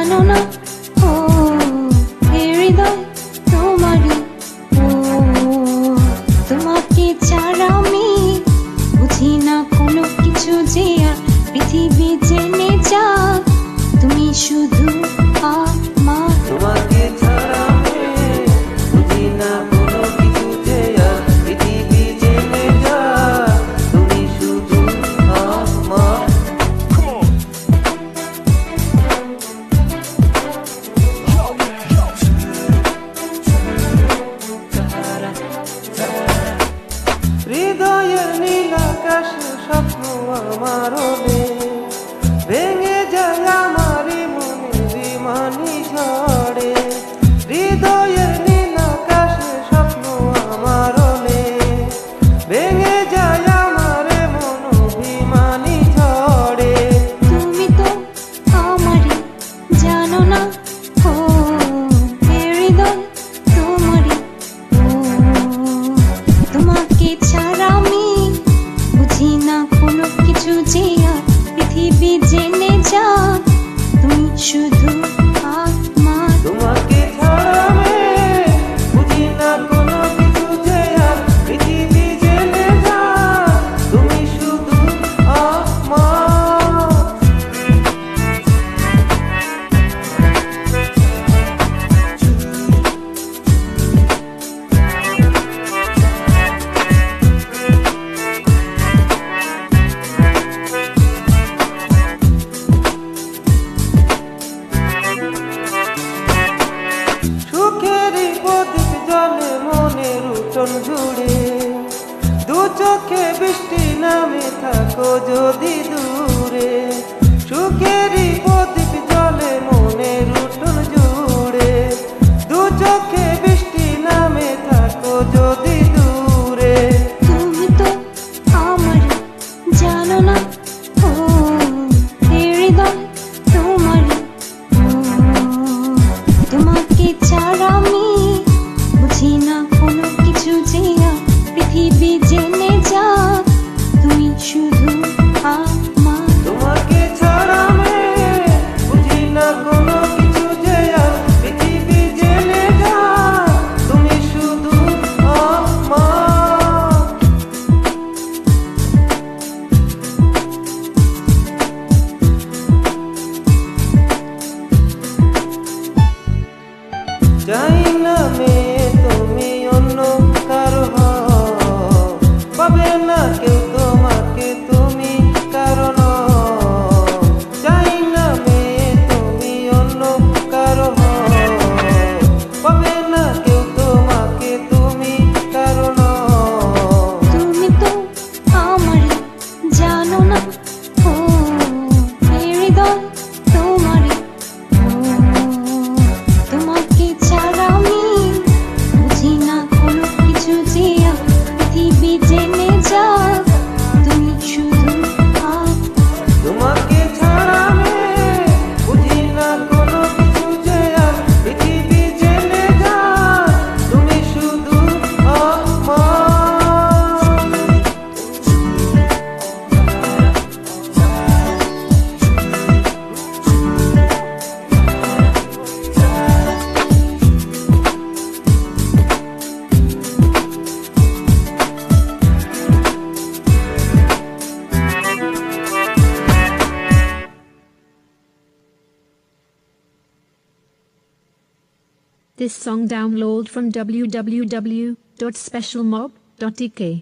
জানো না ও এ হৃদয় তোমারই ও তোমাকে ছাড়া আমি বুঝি না কোনো কিছু যে আর পৃথিবী জেনে যাক তুমি শুধু আমার তোমাকে ছাড়া আমি বুঝি না কোনো কিছু যে আর পৃথিবী জেনে যাক তুমি শুধু আমার হৃদয়ের নীল আকাশে স্বপ্ন আমার ভেঙে যায় আমারই মনের মানি ঝড়ে হৃদয়ের নীল আকাশে স্বপ্ন আমার ভেঙে যায় আমার মন অভিমানী ঝড়ে তুমি তো আমারই জানো না ও এ হৃদয় তোমারই ও তোমাকে ছাড়া আমি বুঝি না কোনো কিছু যে আর পৃথিবী জেনে যাক তুমি শুধু আমার তোমাকে ছাড়া আমি বুঝি না কোনো কিছু যে আর পৃথিবী জেনে যাক তুমি শুধু আমার সুখেরই প্রদীপ জলে মনের উঠোন জুড়ে দু চোখে বৃষ্টি নামে থাকো যদি দূরে সুখেরই প্রদীপ জলে মনের উঠোন জুড়ে দু চোখে বৃষ্টি নামে থাকো যদি দূরে তুমি তো আমারই জানো না ও এ হৃদয় তোমারই ও তোমাকে ছাড়া আমি বুঝি না কোনো কিছু যে আর পৃথিবী জেনে যাক তুমি শুধু আমার তোমাকে ছাড়া আমি বুঝি না কোনো কিছু যে আর পৃথিবী জেনে যাক তুমি শুধু আমার চাই না মেয়ে তুমি অন্য কারো হও পাবে না কেউ তোমাকে তুমি কারণ চাই না মেয়ে তুমি অন্য কারো হও পাবে না কেউ তোমাকে তুমি কারণ তুমি তো আমারই জানো না ও এ হৃদয় তোমারই ও তোমাকে ছাড়া আমি বুঝি না কোনো কিছু যে আর পৃথিবী জেনে যাক তুমি শুধু তোমাকে ছাড়া আমি বুঝি না কোনো কিছু যে আর পৃথিবী জেনে যাক তুমি শুধু আমার This song download from www.specialmob.ek